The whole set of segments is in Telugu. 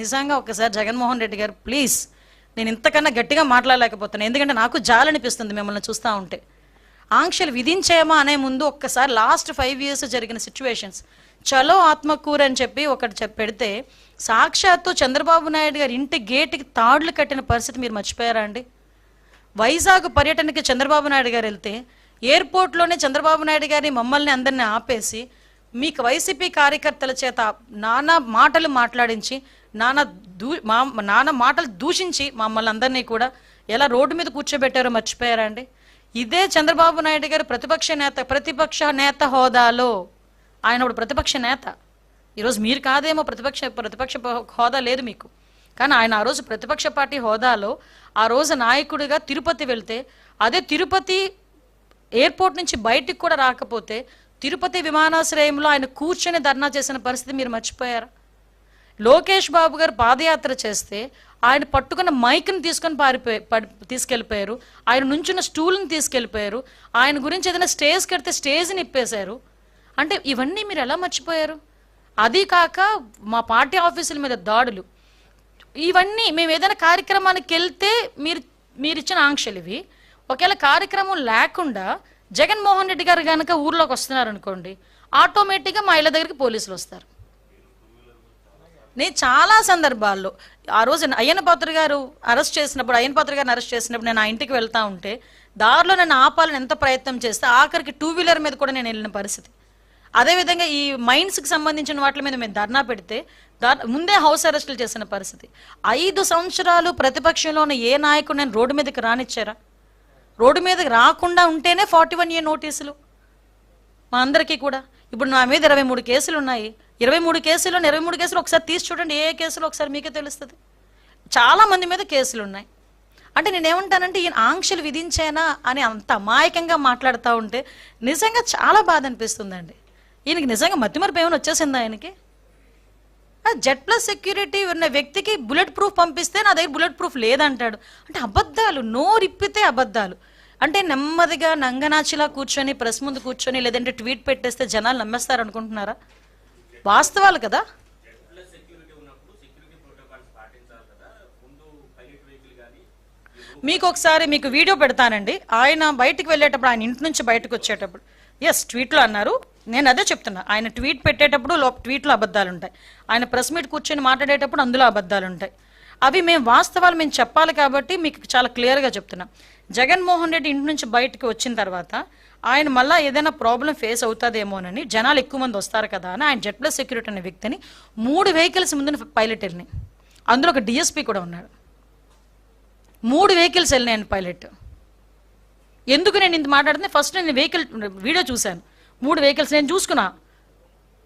నిజంగా ఒకసారి జగన్మోహన్ రెడ్డి గారు ప్లీజ్, నేను ఇంతకన్నా గట్టిగా మాట్లాడలేకపోతున్నాను, ఎందుకంటే నాకు జాలనిపిస్తుంది మిమ్మల్ని చూస్తూ ఉంటే. ఆంక్షలు విధించేమా అనే ముందు ఒక్కసారి లాస్ట్ 5 years జరిగిన సిచ్యువేషన్స్, చలో ఆత్మకూరు అని చెప్పి ఒకటి పెడితే సాక్షాత్తు చంద్రబాబు నాయుడు గారి ఇంటి గేటుకి తాడులు కట్టిన పరిస్థితి మీరు మర్చిపోయారా అండి? వైజాగ్ పర్యటనకి చంద్రబాబు నాయుడు గారు వెళ్తే ఎయిర్పోర్ట్లోనే చంద్రబాబు నాయుడు గారిని మమ్మల్ని అందరినీ ఆపేసి మీకు వైసీపీ కార్యకర్తల చేత నానా మాటలు మాట్లాడించి నానా మాటలు దూషించి మమ్మల్ని అందరినీ కూడా ఎలా రోడ్డు మీద కూర్చోబెట్టారో మర్చిపోయారా అండి? ఇదే చంద్రబాబు నాయుడు గారు ప్రతిపక్ష నేత హోదాలో, ఆయన ఇప్పుడు ప్రతిపక్ష నేత. ఈరోజు మీరు కాదేమో ప్రతిపక్ష హోదా లేదు మీకు, కానీ ఆయన ఆ రోజు ప్రతిపక్ష పార్టీ హోదాలో ఆ రోజు నాయకుడిగా తిరుపతి వెళ్తే, అదే తిరుపతి ఎయిర్పోర్ట్ నుంచి బయటికి కూడా రాకపోతే తిరుపతి విమానాశ్రయంలో ఆయన కూర్చొని ధర్నా చేసిన పరిస్థితి మీరు మర్చిపోయారా? లోకేష్ బాబు గారు పాదయాత్ర చేస్తే ఆయన పట్టుకున్న మైక్ని తీసుకెళ్ళిపోయారు, ఆయన నుంచున్న స్టూల్ని తీసుకెళ్ళిపోయారు, ఆయన గురించి ఏదైనా స్టేజ్ కడితే స్టేజ్ని ఇప్పేశారు. అంటే ఇవన్నీ మీరు ఎలా మర్చిపోయారు? అది కాక మా పార్టీ ఆఫీసుల మీద దాడులు, ఇవన్నీ మేము ఏదైనా కార్యక్రమానికి వెళ్తే మీరు ఇచ్చిన ఆంక్షలు ఇవి. ఒకవేళ కార్యక్రమం లేకుండా జగన్మోహన్ రెడ్డి గారు కనుక ఊర్లోకి వస్తున్నారు అనుకోండి, ఆటోమేటిక్గా మా ఇళ్ళ దగ్గరికి పోలీసులు వస్తారు. నేను చాలా సందర్భాల్లో ఆ రోజు అయ్యన్న పాత్ర గారిని అరెస్ట్ చేసినప్పుడు నేను ఆ ఇంటికి వెళ్తా ఉంటే దారిలో నన్ను ఆపాలని ఎంత ప్రయత్నం చేస్తే ఆఖరికి 2-wheeler మీద కూడా నేను వెళ్ళిన పరిస్థితి. అదేవిధంగా ఈ మైన్స్కి సంబంధించిన వాటి మీద మేము ధర్నా పెడితే ముందే హౌస్ అరెస్టులు చేసిన పరిస్థితి. 5 సంవత్సరాలు ప్రతిపక్షంలో ఉన్న ఏ నాయకుడు నేను రోడ్డు మీదకి రానిచ్చారా? రోడ్డు మీదకి రాకుండా ఉంటేనే 41A నోటీసులు మా అందరికీ కూడా. ఇప్పుడు నా మీద 23 కేసులు ఉన్నాయి. 23 కేసులు ఒకసారి తీసి చూడండి, ఏ కేసులో ఒకసారి మీకే తెలుస్తుంది. చాలా మంది మీద కేసులు ఉన్నాయి. అంటే నేనేమంటానంటే ఈయన ఆంక్షలు విధించేనా అని అంత అమాయకంగా మాట్లాడుతూ ఉంటే నిజంగా చాలా బాధ అనిపిస్తుందండి. ఈయనకి నిజంగా మతిమరుపు ఏమైనా వచ్చేసిందా ఆయనకి? Z+ సెక్యూరిటీ ఉన్న వ్యక్తికి బుల్లెట్ ప్రూఫ్ పంపిస్తే నా దగ్గర బుల్లెట్ ప్రూఫ్ లేదంటాడు. అంటే అబద్ధాలు, నోరిప్పితే అబద్ధాలు. అంటే నెమ్మదిగా నంగనాచిలా కూర్చొని ప్రెస్ ముందు కూర్చొని లేదంటే ట్వీట్ పెట్టేస్తే జనాలు నమ్మేస్తారు అనుకుంటున్నారా? వాస్తవాలు కదా. మీకు వీడియో పెడతానండి. ఆయన బయటికి వెళ్ళేటప్పుడు, ఆయన ఇంటి నుంచి బయటకు వచ్చేటప్పుడు ట్వీట్లో అన్నారు. నేను అదే చెప్తున్నా, ఆయన ట్వీట్ పెట్టేటప్పుడు ట్వీట్లో అబద్ధాలు ఉంటాయి, ఆయన ప్రెస్ మీట్ కూర్చొని మాట్లాడేటప్పుడు అందులో అబద్ధాలు ఉంటాయి. అవి వాస్తవాలు మేము చెప్పాలి కాబట్టి మీకు చాలా క్లియర్గా చెప్తున్నాం. జగన్మోహన్ రెడ్డి ఇంటి నుంచి బయటకు వచ్చిన తర్వాత ఆయన మళ్ళీ ఏదైనా ప్రాబ్లం ఫేస్ అవుతుందేమోనని, జనాలు ఎక్కువ మంది వస్తారు కదా అని ఆయన Z+ సెక్యూరిటీ అనే వ్యక్తిని 3 వెహికల్స్ ముందు పైలట్ వెళ్ళినాయి. అందులో ఒక DSP కూడా ఉన్నాడు. 3 వెహికల్స్ వెళ్ళినాయండి పైలట్. ఎందుకు నేను ఇంత మాట్లాడుతున్నా? ఫస్ట్ నేను వీడియో చూశాను. 3 వెహికల్స్ నేను చూసుకున్నా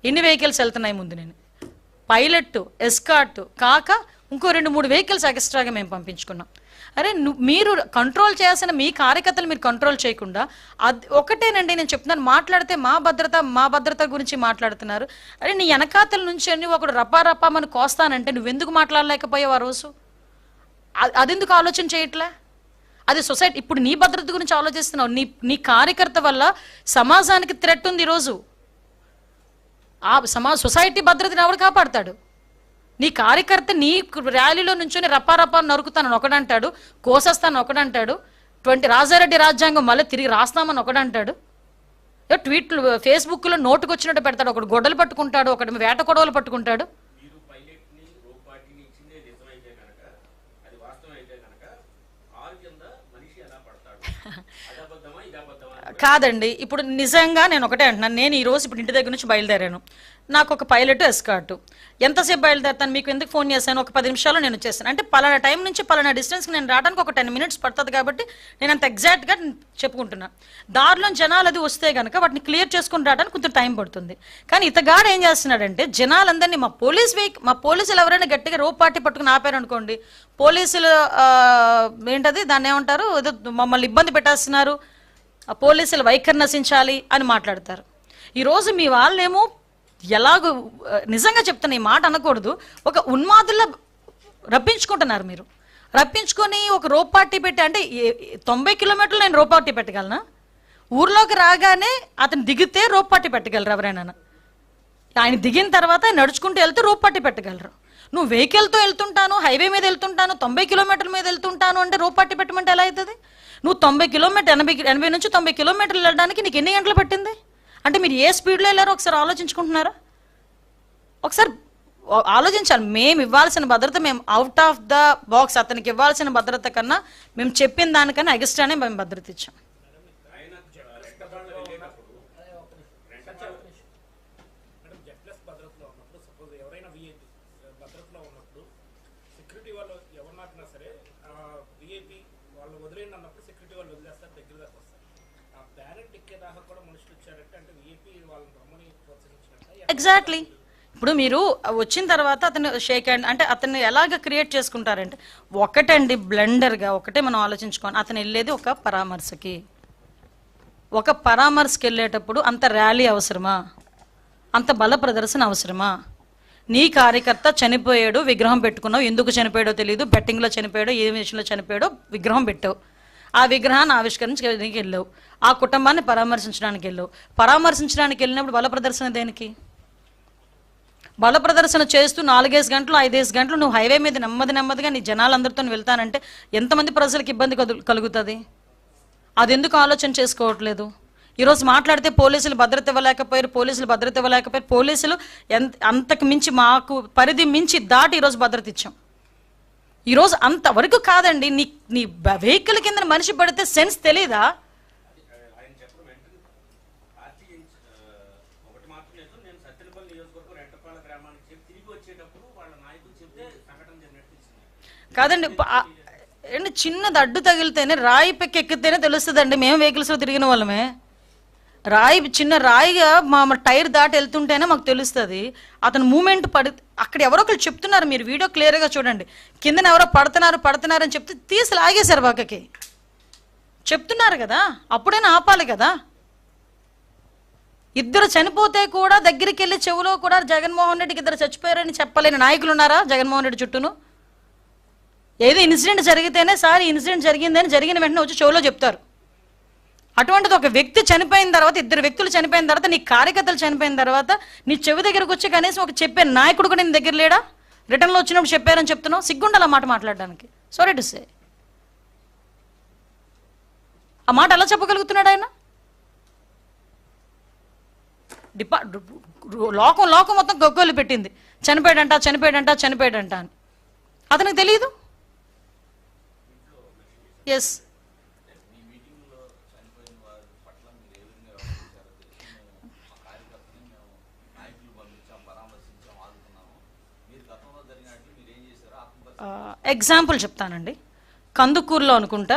ఎన్ని వెహికల్స్ వెళ్తున్నాయి ముందు. నేను పైలట్, ఎస్కార్ట్ కాక ఇంకో 2-3 వెహికల్స్ ఎక్స్ట్రాగా మేము పంపించుకున్నాం. అరే మీరు కంట్రోల్ చేయాల్సిన మీ కార్యకర్తలు మీరు కంట్రోల్ చేయకుండా ఒకటేనండి నేను చెప్తున్నాను, మాట్లాడితే మా భద్రత గురించి మాట్లాడుతున్నారు. అరే నీ వెనకాతల నుంచి అన్ని ఒకడు రపామని కోస్తానంటే నువ్వెందుకు మాట్లాడలేకపోయావు ఆ రోజు? అదెందుకు ఆలోచన చేయట్లే? అది సొసైటీ. ఇప్పుడు నీ భద్రత గురించి ఆలోచిస్తున్నావు. నీ కార్యకర్త వల్ల సమాజానికి థ్రెట్ ఉంది ఈరోజు. ఆ సొసైటీ భద్రతని ఎవరు కాపాడతాడు? నీ కార్యకర్త నీ ర్యాలీలో నుంచొని రప్పా నరుకుతానని ఒకడంటాడు, కోసేస్తాను ఒకడంటాడు, రాజారెడ్డి రాజ్యాంగం మళ్ళీ తిరిగి రాస్తామని ఒకడంటాడు, ట్వీట్లు ఫేస్బుక్లో నోటుకు వచ్చినట్టు పెడతాడు, ఒకడు గొడ్డలు పట్టుకుంటాడు, ఒకటి వేట కొడవలు పట్టుకుంటాడు. కాదండి, ఇప్పుడు నిజంగా నేను ఒకటే అంటున్నాను. నేను ఈరోజు ఇప్పుడు ఇంటి దగ్గర నుంచి బయలుదేరాను. నాకు ఒక పైలట్, ఎస్కార్ట్. ఎంతసేపు బయలుదేరుతాను? మీకు ఎందుకు ఫోన్ చేశాను? ఒక 10 నిమిషాల్లో నేను వచ్చేస్తాను. అంటే పలానా టైం నుంచి పలానా డిస్టెన్స్కి నేను రావడానికి ఒక 10 minutes పడుతుంది కాబట్టి నేను అంత ఎగ్జాక్ట్గా చెప్పుకుంటున్నాను. దారిలో జనాలు అది వస్తే కనుక వాటిని క్లియర్ చేసుకుని రావడానికి కొంచెం టైం పడుతుంది. కానీ ఇతగాడు ఏం చేస్తున్నాడంటే జనాలందరినీ మా పోలీసులు ఎవరైనా గట్టిగా రోప్ పార్టీ పట్టుకుని ఆపారు అనుకోండి, పోలీసులు ఏంటది దాన్ని ఏమంటారు, ఏదో మమ్మల్ని ఇబ్బంది పెట్టేస్తున్నారు, పోలీసులు వైఖరి నశించాలి అని మాట్లాడతారు. ఈరోజు మీ వాళ్ళేమో ఎలాగో నిజంగా చెప్తున్నా, ఈ మాట అనకూడదు, ఒక ఉన్మాదుల్లో రప్పించుకుంటున్నారు. మీరు రప్పించుకొని ఒక రోప్ పార్టీ పెట్టి, అంటే 90 కిలోమీటర్లు నేను రోప్ పార్టీ పెట్టగలనా? ఊర్లోకి రాగానే అతను దిగితే రోప్ పార్టీ పెట్టగలరు ఎవరైనా? ఆయన దిగిన తర్వాత నడుచుకుంటూ వెళ్తే రోప్ పార్టీ పెట్టగలరు. నువ్వు వెహికల్తో వెళ్తుంటాను, హైవే మీద వెళ్తుంటాను, 90 కిలోమీటర్ల మీద వెళ్తుంటాను అంటే రోప్ పట్టి పెట్టమంటే ఎలా అవుతుంది? నువ్వు 90 కిలోమీటర్ 80 నుంచి 90 కిలోమీటర్లు వెళ్ళడానికి నీకు ఎన్ని గంటలు పట్టింది? అంటే మీరు ఏ స్పీడ్లో వెళ్ళారో ఒకసారి ఆలోచించుకుంటున్నారా? ఒకసారి ఆలోచించాలి. మేము ఇవ్వాల్సిన భద్రత, మేము అవుట్ ఆఫ్ ద బాక్స్ అతనికి ఇవ్వాల్సిన భద్రత కన్నా మేము చెప్పిన దానికన్నా ఎక్స్ట్రానే మేము భద్రత ఇచ్చాం. ఎగ్జాక్ట్లీ. ఇప్పుడు మీరు వచ్చిన తర్వాత అతను షేక్ హ్యాండ్ అంటే అతన్ని ఎలాగ క్రియేట్ చేసుకుంటారంటే, ఒకటండి బ్లెండర్గా ఒకటే మనం ఆలోచించుకోండి. అతను వెళ్ళేది ఒక పరామర్శకి. ఒక పరామర్శకి వెళ్ళేటప్పుడు అంత ర్యాలీ అవసరమా? అంత బల ప్రదర్శన అవసరమా? నీ కార్యకర్త చనిపోయాడు, విగ్రహం పెట్టుకున్నావు, ఎందుకు చనిపోయాడో తెలియదు, బెట్టింగ్లో చనిపోయాడో ఏ విషయంలో చనిపోయాడో విగ్రహం పెట్టావు, ఆ విగ్రహాన్ని ఆవిష్కరించడానికి వెళ్ళావు, ఆ కుటుంబాన్ని పరామర్శించడానికి వెళ్ళావు. పరామర్శించడానికి వెళ్ళినప్పుడు బల ప్రదర్శన దేనికి? బల ప్రదర్శన చేస్తూ 4-5 గంటలు 5 గంటలు నువ్వు హైవే మీద నెమ్మదిగా నీ జనాలందరితో వెళ్తానంటే ఎంతమంది ప్రజలకు ఇబ్బంది కలుగుతుంది? అది ఎందుకు ఆలోచన చేసుకోవట్లేదు? ఈరోజు మాట్లాడితే పోలీసులు భద్రత ఇవ్వలేకపోయారు, పోలీసులు అంతకు మించి మాకు పరిధి మించి దాటి ఈరోజు భద్రత ఇచ్చాం. ఈరోజు అంతవరకు కాదండి. నీ వెహికల్ కింద మనిషి పడితే సెన్స్ తెలీదా? కాదండి, చిన్నది అడ్డు తగిలితేనే, రాయి ఎక్కితేనే తెలుస్తుందండి. మేము వెహికల్స్లో తిరిగిన వాళ్ళమే. చిన్న రాయిగా మా టైర్ దాటి వెళ్తుంటేనే మాకు తెలుస్తుంది. అతను మూమెంట్ అక్కడ ఎవరో ఒకరు చెప్తున్నారు, మీరు వీడియో క్లియర్గా చూడండి, కిందన ఎవరో పడుతున్నారు అని చెప్తే తీసి లాగేశారు పక్కకి. చెప్తున్నారు కదా, అప్పుడైనా ఆపాలి కదా. ఇద్దరు చనిపోతే కూడా దగ్గరికి వెళ్ళి చెవులో కూడా జగన్మోహన్ రెడ్డికి ఇద్దరు చచ్చిపోయారని చెప్పలేని నాయకులు ఉన్నారా జగన్మోహన్ రెడ్డి చుట్టూను? ఏదో ఇన్సిడెంట్ జరిగితేనే సార్ ఇన్సిడెంట్ జరిగిందని జరిగిన వెంటనే వచ్చి చెవులో చెప్తారు. అటువంటిది ఒక వ్యక్తి చనిపోయిన తర్వాత, ఇద్దరు వ్యక్తులు చనిపోయిన తర్వాత, నీ కార్యకర్తలు చనిపోయిన తర్వాత నీ చెవి దగ్గరకు వచ్చి కనీసం ఒక చెప్పే నాయకుడు కూడా నీ దగ్గర లేడా? రిటర్న్లో వచ్చినప్పుడు చెప్పారని చెప్తున్నావు. సిగ్గుండాలి ఆ మాట మాట్లాడడానికి. Sorry to say. ఆ మాట ఎలా చెప్పగలుగుతున్నాడు ఆయన? లోకం మొత్తం గొగ్గోలు పెట్టింది, చనిపోయాడంట అని. అతనికి తెలియదు. ఎస్, ఎగ్జాంపుల్ చెప్తానండి. కందుకూరులో అనుకుంటా